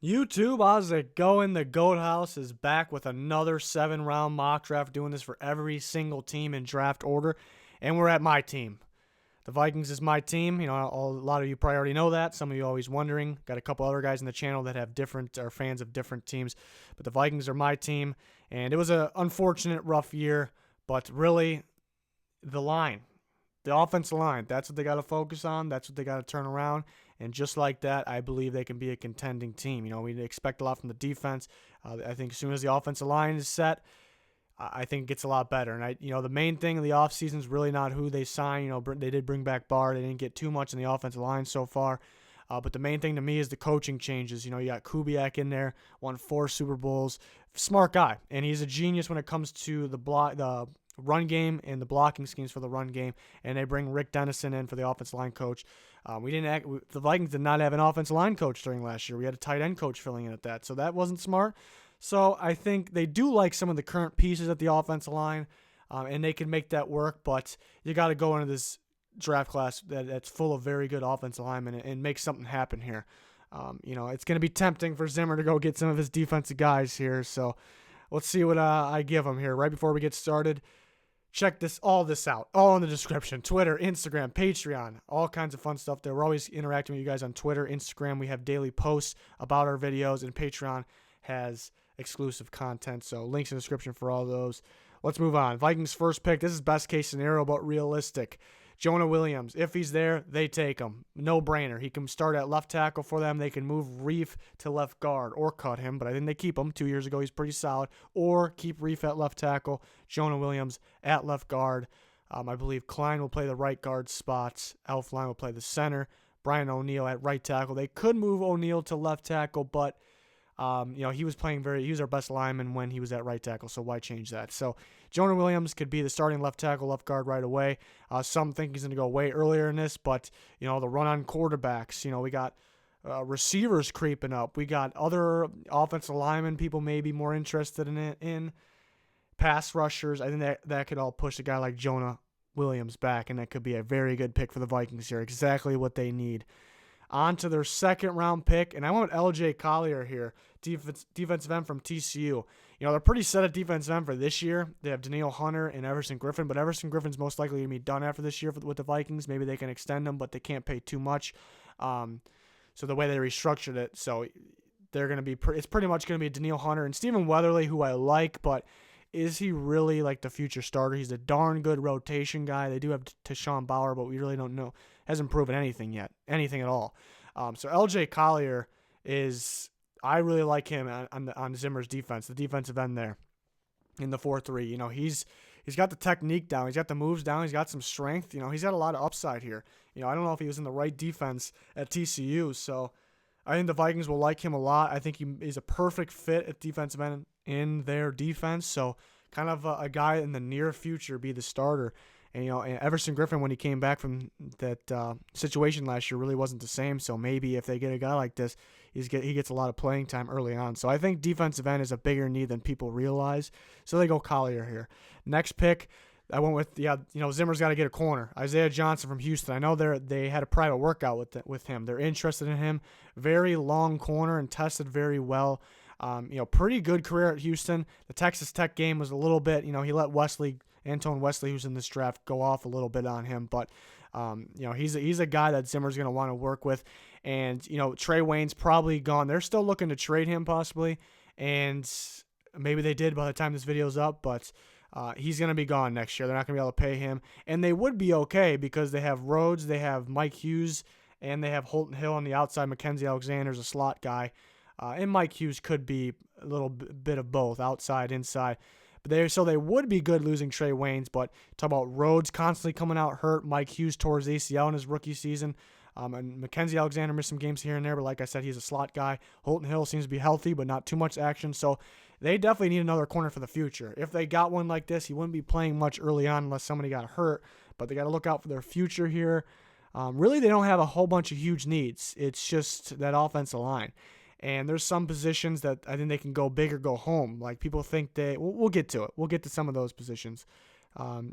YouTube, how's it going? The Goat House is back with another 7-round mock draft, doing this for every single team in draft order, and we're at my team. The Vikings is my team. You know, a lot of you probably already know that. Some of you always wondering. Got a couple other guys in the channel that have different, are fans of different teams, but the Vikings are my team, and it was an unfortunate, rough year, but really, the line. The offensive line, that's what they got to focus on. That's what they got to turn around. And just like that, I believe they can be a contending team. You know, we expect a lot from the defense. I think as soon as the offensive line is set, I think it gets a lot better. And, the main thing in the offseason is really not who they sign. You know, they did bring back Barr. They didn't get too much in the offensive line so far. But the main thing to me is the coaching changes. You know, you got Kubiak in there, won 4 Super Bowls. Smart guy. And he's a genius when it comes to the run game and the blocking schemes for the run game, and they bring Rick Dennison in for the offensive line coach. The Vikings did not have an offensive line coach during last year. We had a tight end coach filling in at that, so that wasn't smart. So I think they do like some of the current pieces at the offensive line, and they can make that work, but you got to go into this draft class that's full of very good offensive linemen and make something happen here. It's going to be tempting for Zimmer to go get some of his defensive guys here, so let's see what I give him here. Right before we get started, check all this out, all in the description. Twitter, Instagram, Patreon, all kinds of fun stuff there. We're always interacting with you guys on Twitter, Instagram. We have daily posts about our videos, and Patreon has exclusive content. So links in the description for all those. Let's move on. Vikings first pick. This is best case scenario, but realistic. Jonah Williams, if he's there, they take him. No brainer. He can start at left tackle for them. They can move Reef to left guard or cut him, but I think they keep him. 2 years ago, he's pretty solid. Or keep Reef at left tackle, Jonah Williams at left guard. I believe Klein will play the right guard spots. Elflein will play the center. Brian O'Neill at right tackle. They could move O'Neill to left tackle, but he was our best lineman when he was at right tackle, so why change that? So Jonah Williams could be the starting left tackle, left guard right away. Some think he's going to go way earlier in this, but, the run-on quarterbacks, we got receivers creeping up. We got other offensive linemen people may be more interested in pass rushers. I think that could all push a guy like Jonah Williams back, and that could be a very good pick for the Vikings here, exactly what they need. On to their second-round pick, and I want L.J. Collier here, defensive end from TCU. They're pretty set at defensive end for this year. They have Danielle Hunter and Everson Griffin, but Everson Griffin's most likely going to be done after this year with the Vikings. Maybe they can extend him, but they can't pay too much. So the way they restructured it, so they're going to be it's pretty much going to be Danielle Hunter and Stephen Weatherly, who I like, but is he really like the future starter? He's a darn good rotation guy. They do have Tashawn Bauer, but we really don't know. Hasn't proven anything yet, anything at all. So L.J. Collier I really like him on Zimmer's defense, the defensive end there in the 4-3. He's got the technique down. He's got the moves down. He's got some strength. He's got a lot of upside here. I don't know if he was in the right defense at TCU, so I think the Vikings will like him a lot. I think he's a perfect fit at defensive end in their defense, so kind of a guy in the near future be the starter. And, and Everson Griffin, when he came back from that situation last year, really wasn't the same. So maybe if they get a guy like this, he gets a lot of playing time early on. So I think defensive end is a bigger need than people realize. So they go Collier here. Next pick, I went with, Zimmer's got to get a corner. Isaiah Johnson from Houston. I know they had a private workout with him. They're interested in him. Very long corner and tested very well. Pretty good career at Houston. The Texas Tech game was a little bit, he let Antoine Wesley, who's in this draft, go off a little bit on him. But, he's a guy that Zimmer's going to want to work with. And, Trey Wayne's probably gone. They're still looking to trade him possibly. And maybe they did by the time this video's up. But he's going to be gone next year. They're not going to be able to pay him. And they would be okay because they have Rhodes, they have Mike Hughes, and they have Holton Hill on the outside. Mackenzie Alexander's a slot guy. And Mike Hughes could be a little bit of both, outside, inside. So they would be good losing Trey Waynes, but talk about Rhodes constantly coming out hurt. Mike Hughes tore his ACL in his rookie season. And Mackenzie Alexander missed some games here and there, but like I said, he's a slot guy. Holton Hill seems to be healthy, but not too much action. So they definitely need another corner for the future. If they got one like this, he wouldn't be playing much early on unless somebody got hurt, but they got to look out for their future here. Really, they don't have a whole bunch of huge needs. It's just that offensive line. And there's some positions that I think they can go big or go home. Like people think we'll get to it. We'll get to some of those positions.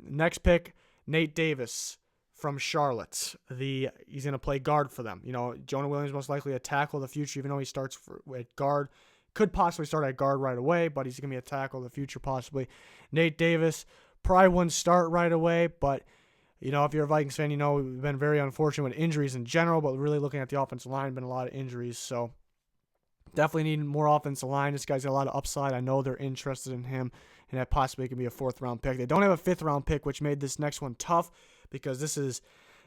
Next pick, Nate Davis from Charlotte. He's going to play guard for them. Jonah Williams most likely a tackle in the future, even though he starts at guard. Could possibly start at guard right away, but he's going to be a tackle in the future possibly. Nate Davis probably wouldn't start right away, but if you're a Vikings fan, we've been very unfortunate with injuries in general, but really looking at the offensive line, been a lot of injuries, so definitely need more offensive line. This guy's got a lot of upside. I know they're interested in him, and that possibly can be a 4th-round pick. They don't have a 5th-round pick, which made this next one tough because this is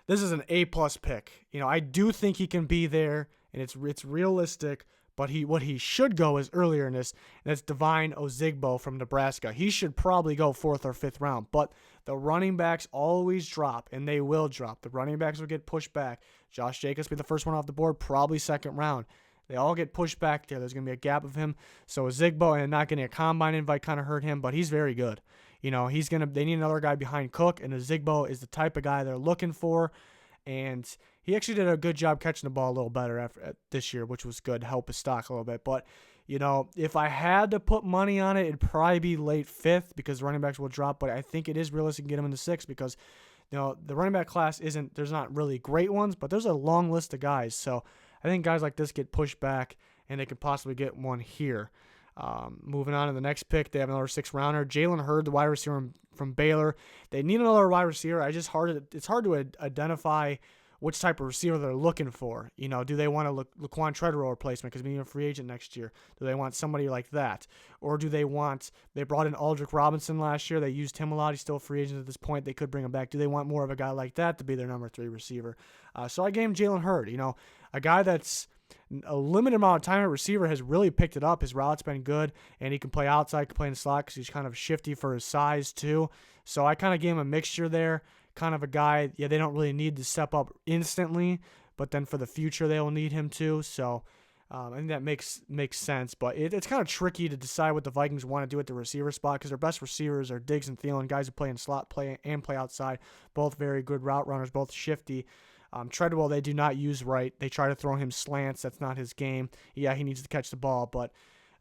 an A-plus pick. I do think he can be there, and it's realistic, but what he should go is earlier in this, and that's Devine Ozigbo from Nebraska. He should probably go 4th or 5th round, but the running backs always drop, and they will drop. The running backs will get pushed back. Josh Jacobs will be the first one off the board, probably 2nd round. They all get pushed back there. There's going to be a gap of him. So Ozigbo and not getting a combine invite kind of hurt him, but he's very good. They need another guy behind Cook, and Ozigbo is the type of guy they're looking for. And he actually did a good job catching the ball a little better this year, which was good to help his stock a little bit. But, if I had to put money on it, it'd probably be late 5th because running backs will drop. But I think it is realistic to get him in the 6th because, the running back class there's not really great ones, but there's a long list of guys. So I think guys like this get pushed back, and they could possibly get one here. Moving on to the next pick, they have another 6th-rounder. Jalen Hurd, the wide receiver from Baylor. They need another wide receiver. It's hard to identify which type of receiver they're looking for. Do they want a Laquan Treadwell replacement because he's a free agent next year? Do they want somebody like that? Or do they brought in Aldrick Robinson last year. They used him a lot. He's still a free agent at this point. They could bring him back. Do they want more of a guy like that to be their number 3 receiver? So I gave him Jalen Hurd. A guy that's a limited amount of time at receiver has really picked it up. His route's been good, and he can play outside, can play in the slot because he's kind of shifty for his size too. So I kind of gave him a mixture there. Kind of a guy, they don't really need to step up instantly, but then for the future they will need him too. So I think that makes sense. But it's kind of tricky to decide what the Vikings want to do at the receiver spot because their best receivers are Diggs and Thielen, guys who play in slot, play outside, both very good route runners, both shifty. Treadwell they do not use right. They try to throw him slants. That's not his game. Yeah, he needs to catch the ball, but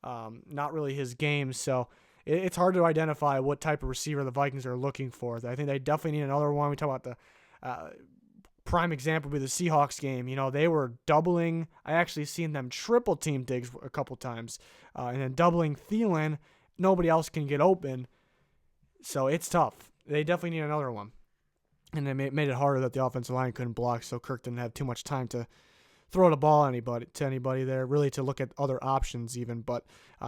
not really his game. So it's hard to identify what type of receiver the Vikings are looking for. I think they definitely need another one. We talk about the prime example would be the Seahawks game. They were doubling. I actually seen them triple team Diggs a couple times, and then doubling Thielen. Nobody else can get open, so it's tough. They definitely need another one. And it made it harder that the offensive line couldn't block, so Kirk didn't have too much time to throw the ball to anybody there, really to look at other options even. But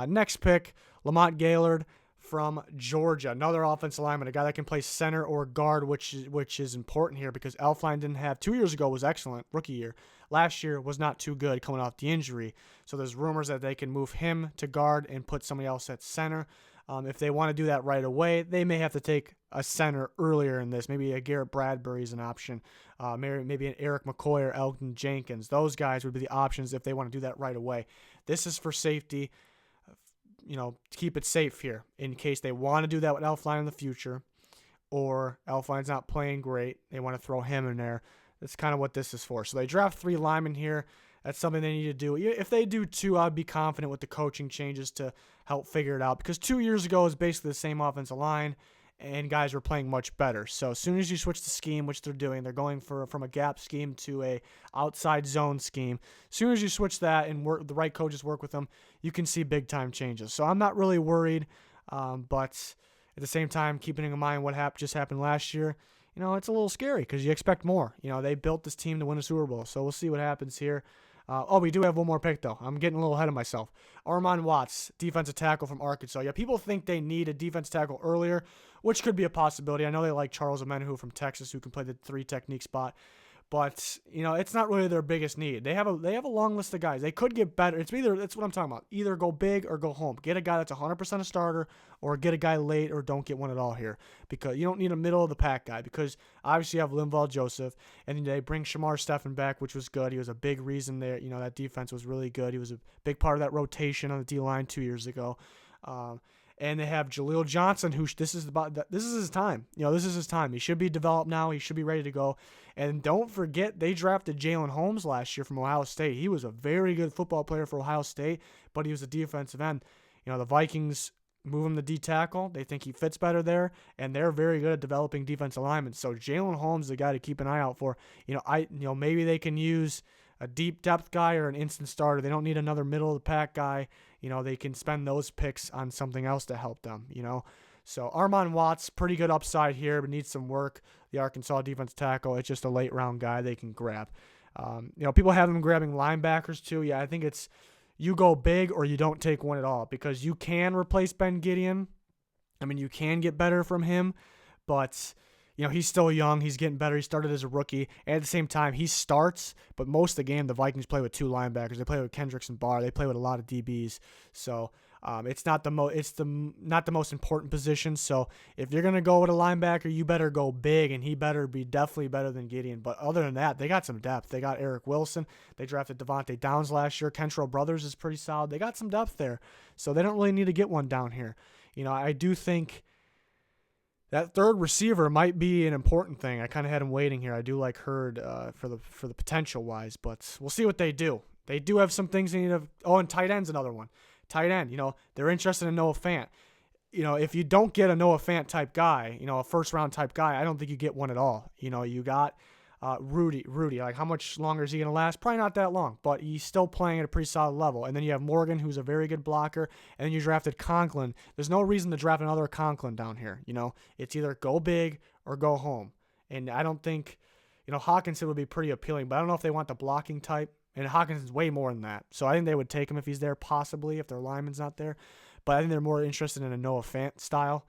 next pick, Lamont Gaillard from Georgia, another offensive lineman, a guy that can play center or guard, which is important here because Elflein didn't have 2 years ago was excellent, rookie year. Last year was not too good coming off the injury. So there's rumors that they can move him to guard and put somebody else at center. If they want to do that right away, they may have to take a center earlier in this. Maybe a Garrett Bradbury is an option. Maybe an Eric McCoy or Elton Jenkins. Those guys would be the options if they want to do that right away. This is for safety, to keep it safe here in case they want to do that with Elflein in the future or Elflein's not playing great. They want to throw him in there. That's kind of what this is for. So they draft 3 linemen here. That's something they need to do. If they do 2, I'd be confident with the coaching changes to help figure it out because 2 years ago it was basically the same offensive line and guys were playing much better. So as soon as you switch the scheme, which they're doing, they're going from a gap scheme to a outside zone scheme. As soon as you switch that and the right coaches work with them, you can see big time changes. So I'm not really worried, but at the same time, keeping in mind what just happened last year, it's a little scary because you expect more. They built this team to win a Super Bowl, so we'll see what happens here. We do have one more pick, though. I'm getting a little ahead of myself. Armon Watts, defensive tackle from Arkansas. Yeah, people think they need a defensive tackle earlier, which could be a possibility. I know they like Charles Omenihu from Texas, who can play the 3 technique spot. But, it's not really their biggest need. They have a long list of guys. They could get better. That's what I'm talking about. Either go big or go home. Get a guy that's 100% a starter or get a guy late or don't get one at all here. Because you don't need a middle-of-the-pack guy because obviously you have Linval Joseph, and they bring Shamar Stephen back, which was good. He was a big reason there. That defense was really good. He was a big part of that rotation on the D-line 2 years ago. And they have Jaleel Johnson, who this is his time. This is his time. He should be developed now. He should be ready to go. And don't forget, they drafted Jalen Holmes last year from Ohio State. He was a very good football player for Ohio State, but he was a defensive end. The Vikings move him to D tackle. They think he fits better there, and they're very good at developing defensive linemen. So Jalen Holmes is a guy to keep an eye out for. Maybe they can use a deep depth guy or an instant starter. They don't need another middle of the pack guy. They can spend those picks on something else to help them. So Armon Watts, pretty good upside here, but needs some work. The Arkansas defense tackle, it's just a late round guy they can grab. People have them grabbing linebackers too. Yeah, I think it's you go big or you don't take one at all, because you can replace Ben Gideon. I mean, you can get better from him, but he's still young. He's getting better. He started as a rookie. And at the same time, he starts, but most of the game, the Vikings play with 2 linebackers. They play with Kendricks and Barr. They play with a lot of DBs. So it's not the most important position. So if you're going to go with a linebacker, you better go big, and he better be definitely better than Gideon. But other than that, they got some depth. They got Eric Wilson. They drafted Devontae Downs last year. Kentrell Brothers is pretty solid. They got some depth there. So they don't really need to get one down here. I do think that third receiver might be an important thing. I kind of had him waiting here. I do like Hurd for the potential wise, but we'll see what they do. They do have some things they need to. Oh, and tight end's another one. Tight end, they're interested in Noah Fant. If you don't get a Noah Fant type guy, a first round type guy, I don't think you get one at all. You got Rudy. Like, how much longer is he going to last? Probably not that long, but he's still playing at a pretty solid level. And then you have Morgan, who's a very good blocker, and then you drafted Conklin. There's no reason to draft another Conklin down here. It's either go big or go home. And I don't think, Hawkinson would be pretty appealing, but I don't know if they want the blocking type. And Hawkinson's way more than that. So I think they would take him if he's there, possibly, if their lineman's not there. But I think they're more interested in a Noah Fant style,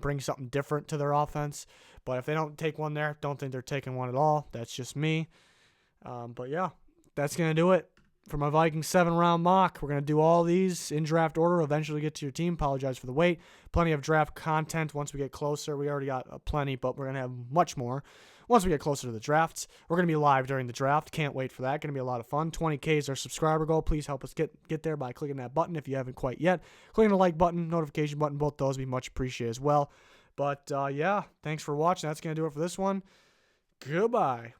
bring something different to their offense. But if they don't take one there, don't think they're taking one at all. That's just me. But yeah, that's going to do it for my Vikings 7-round mock. We're going to do all these in draft order, eventually get to your team. Apologize for the wait. Plenty of draft content once we get closer. We already got plenty, but we're going to have much more once we get closer to the drafts. We're going to be live during the draft. Can't wait for that. Going to be a lot of fun. 20K is our subscriber goal. Please help us get there by clicking that button if you haven't quite yet. Clicking the like button, notification button, both those would be much appreciated as well. But yeah, thanks for watching. That's going to do it for this one. Goodbye.